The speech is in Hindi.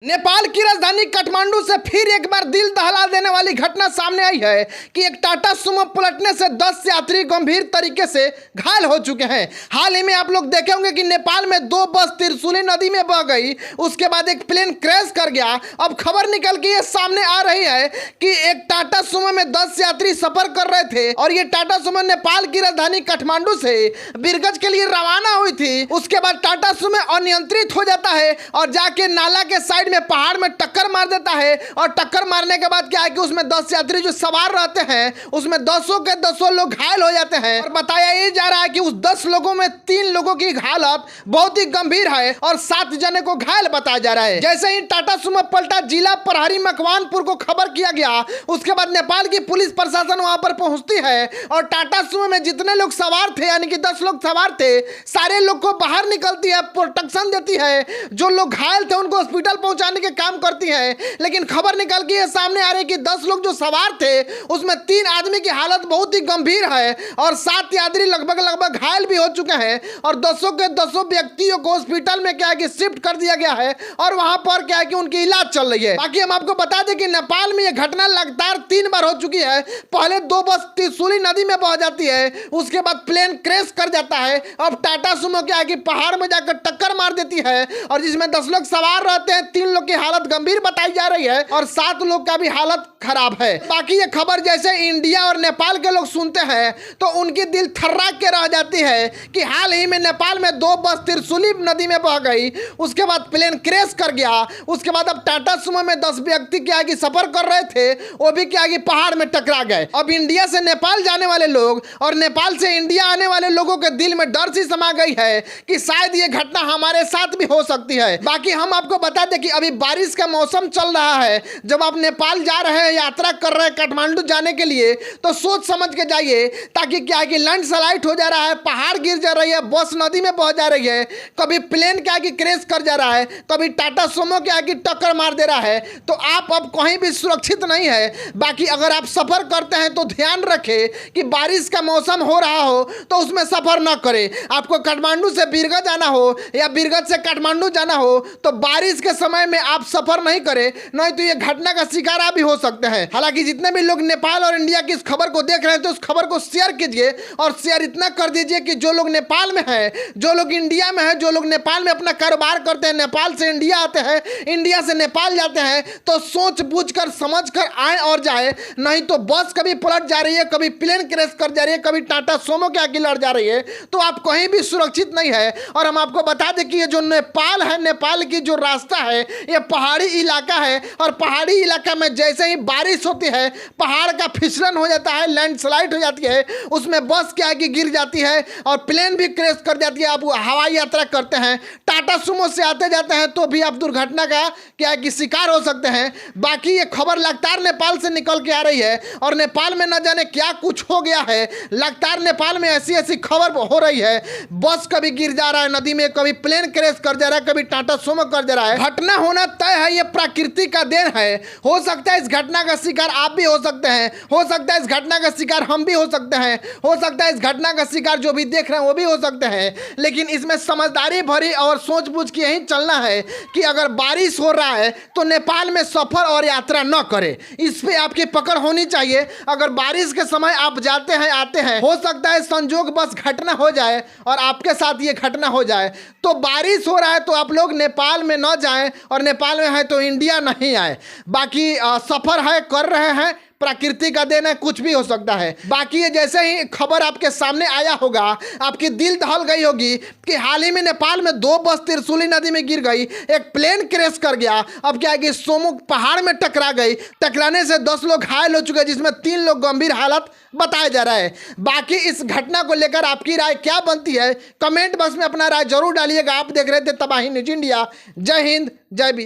नेपाल की राजधानी काठमांडू से फिर एक बार दिल दहला देने वाली घटना सामने आई है कि एक टाटा सुमो पलटने से 10 यात्री गंभीर तरीके से घायल हो चुके हैं। हाल ही में आप लोग देखे होंगे कि नेपाल में 2 बस त्रिशूली नदी में बह गई, उसके बाद एक प्लेन क्रैश कर गया। अब खबर निकल के ये सामने आ रही है कि एक टाटा सुमो में 10 यात्री सफर कर रहे थे और ये टाटा सुमो नेपाल की राजधानी काठमांडू से बिरगज के लिए रवाना हुई थी। उसके बाद टाटा सुमो अनियंत्रित हो जाता है और जाके नाला के साइड में पहाड़ में टक्कर मार देता है और टक्कर मारने के बाद क्या है कि उसमें 10 यात्री जो सवार रहते हैं उसमें 10 के 10 लोग घायल हो जाते हैं। और बताया ये जा रहा है कि उस 10 लोगों में 3 लोगों की हालत बहुत ही गंभीर है और 7 जने को घायल बताया जा रहा है। जैसे ही टाटा सुमो पलटा, जिला प्रहरी मकवानपुर को खबर किया गया, उसके बाद नेपाल की पुलिस प्रशासन वहां पर पहुंचती है और टाटा सुमो में जितने लोग सवार थे यानी कि 10 लोग सवार थे, सारे लोग को बाहर निकलती है, प्रोटेक्शन देती है। जो लोग घायल थे उनको हॉस्पिटल पहुंचाने के काम करती है। लेकिन खबर निकल के सामने आ रही है कि 10 लोग जो सवार थे उसमें 3 आदमी की हालत बहुत ही गंभीर है और 7 यात्री लगभग घायल भी हो चुके हैं और 10 के 10 व्यक्तियों को हॉस्पिटल में क्या है कि शिफ्ट कर दिया गया है और वहां पर क्या है कि उनकी इलाज चल रही है। बाकी हम आपको बता दें कि नेपाल में यह घटना लगातार 3 बार हो चुकी है। पहले 2 बस त्रिशूली नदी में बह जाती है, उसके बाद प्लेन क्रैश कर जाता है, अब टाटा सुमो क्या है कि पहाड़ में जाकर टक्कर मार देती है और जिसमें 10 लोग सवार रहते हैं, 3 लोग की हालत गंभीर बताई जा रही है और 7 लोग का भी हालत खराब है। बाकी ये खबर जैसे इंडिया और नेपाल के लोग सुनते हैं तो उनकी दिल थर्रा के रह जाती है कि हाल ही में नेपाल में 2 बस त्रिशूली नदी में बह गई, उसके बाद प्लेन क्रैश कर गया, उसके बाद अब टाटा सुमो में 10 व्यक्ति क्या है कि सफर कर रहे थे, वो भी क्या है कि पहाड़ में टकरा गए। अब इंडिया से नेपाल जाने वाले लोग और नेपाल से इंडिया आने वाले लोगों के दिल में डर सी समा गई है कि शायद ये घटना हमारे साथ भी हो सकती है। बाकी हम आपको बता दें कि अभी बारिश का मौसम चल रहा है। जब आप नेपाल जा रहे हैं, यात्रा कर रहे हैं काठमांडू जाने के लिए, तो सोच समझ के जाइए ताकि क्या है कि लैंडस्लाइड हो जा रहा है, पहाड़ गिर जा रही है, बस नदी में बह जा रही है, कभी प्लेन क्या है कि क्रैश कर जा रहा है, कभी टाटा सुमो क्या है कि टक्कर मार दे रहा है, तो आप अब कहीं भी सुरक्षित नहीं है। बाकी अगर आप सफर करते हैं तो ध्यान रखें कि बारिश का मौसम हो रहा हो तो उसमें सफर न करें। आपको काठमांडू से बिरगज जाना हो या बिरगज से काठमांडू जाना हो तो बारिश के समय में आप सफर नहीं करें, नहीं तो ये घटना का शिकार आप भी हो सकते हैं। हालांकि जितने भी लोग नेपाल और इंडिया की इस खबर को देख रहे हैं तो उस खबर को शेयर कीजिए और शेयर इतना कर दीजिए कि जो लोग नेपाल में हैं, जो लोग इंडिया में हैं, जो लोग नेपाल में अपना कारोबार करते हैं, नेपाल से इंडिया आते हैं, इंडिया से नेपाल जाते हैं, तो सोच बूझ कर समझ कर आए और जाए, नहीं तो बस कभी पलट जा रही है, कभी प्लेन क्रैश कर जा रही है, कभी टाटा सुमो के आगे लड़ जा रही है, तो आप कहीं भी सुरक्षित नहीं है। और हम आपको बता दें कि ये जो नेपाल है, नेपाल की जो रास्ता है ये पहाड़ी इलाका है और पहाड़ी इलाका में जैसे ही बारिश होती है पहाड़ का फिसलन हो जाता है, लैंडस्लाइड हो जाती है, उसमें बस क्या है कि गिर जाती है और प्लेन भी क्रैश कर जाती है। आप हवाई यात्रा करते हैं, टाटा सुमो से आते जाते हैं तो भी आप दुर्घटना का क्या है कि शिकार हो सकते हैं। बाकी ये खबर लगातार नेपाल से निकल के आ रही है और नेपाल में न जाने क्या कुछ हो गया है, लगातार नेपाल में ऐसी ऐसी खबर हो रही है, बस कभी गिर जा रहा है नदी में, कभी प्लेन क्रैश कर जा रहा है, कभी टाटा सुमो कर जा रहा है। घटना होना तय है, ये प्रकृति का देन है। हो सकता है इस घटना का शिकार आप भी हो सकते हैं, हो सकता है इस घटना का शिकार हम भी हो सकते हैं, हो सकता है इस घटना का शिकार जो भी देख रहे हैं वो भी हो सकते हैं। लेकिन इसमें समझदारी भरी और सोच बूझ के यही चलना है कि अगर बारिश हो रहा है तो नेपाल में सफर और यात्रा न करें, इस पे आपकी पकड़ होनी चाहिए। अगर बारिश के समय आप जाते हैं आते हैं, हो सकता है संजोग बस घटना हो जाए और आपके साथ ये घटना हो जाए, तो बारिश हो रहा है तो आप लोग नेपाल में न जाएं और नेपाल में है तो इंडिया नहीं आए। बाकी सफर है कर रहे हैं, प्रकृति का देन है, कुछ भी हो सकता है। बाकी ये जैसे ही खबर आपके सामने आया होगा आपकी दिल दहल गई होगी कि हाल ही में नेपाल में 2 बस त्रिशूली नदी में गिर गई, एक प्लेन क्रैश कर गया, अब क्या है कि सोमो पहाड़ में टकरा गई, टकराने से 10 लोग घायल हो चुके हैं जिसमें 3 लोग गंभीर हालत बताया जा रहा है। बाकी इस घटना को लेकर आपकी राय क्या बनती है, कमेंट बॉक्स में अपना राय जरूर डालिएगा। आप देख रहे थे तबाही न्यूज इंडिया। जय हिंद, जय बिहार।